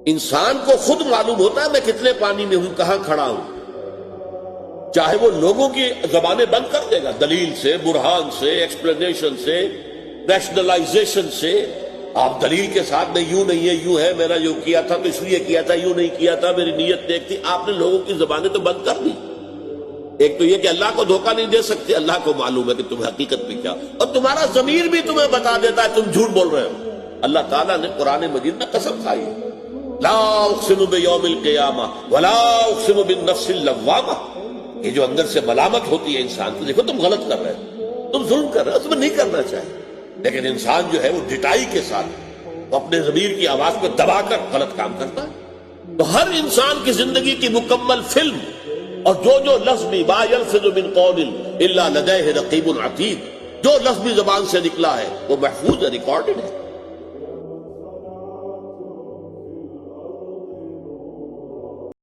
انسان کو خود معلوم ہوتا ہے میں کتنے پانی میں ہوں، کہاں کھڑا ہوں، چاہے وہ لوگوں کی زبانیں بند کر دے گا، دلیل سے، برہان سے، ایکسپلینیشن سے، ریشنلائزیشن سے۔ آپ دلیل کے ساتھ میں یوں نہیں ہے، یوں ہے، میں نے یوں کیا تھا تو اس لیے کیا تھا، یوں نہیں کیا تھا، میری نیت نیک تھی۔ آپ نے لوگوں کی زبانیں تو بند کر دی۔ ایک تو یہ کہ اللہ کو دھوکہ نہیں دے سکتے، اللہ کو معلوم ہے کہ تم حقیقت میں کیا، اور تمہارا ضمیر بھی تمہیں بتا دیتا ہے تم جھوٹ بول رہے ہو۔ اللہ تعالیٰ نے قرآن مجید میں قسم کھائی ہے، لا اقسم بیوم القیامہ ولا اقسم بالنفس اللوامہ۔ یہ جو اندر سے ملامت ہوتی ہے انسان کو، دیکھو تم غلط کر رہے ہو، تم ظلم کر رہے ہو، تمہیں نہیں کرنا چاہیے، لیکن انسان جو ہے وہ ڈٹائی کے ساتھ اپنے ضمیر کی آواز کو دبا کر غلط کام کرتا ہے۔ تو ہر انسان کی زندگی کی مکمل فلم، اور جو لفظ بھی ما یلفظ من قول الا لدیہ رقیب عتید، جو لفظ بھی زبان سے نکلا ہے وہ محفوظ ہے، ریکارڈڈ ہے۔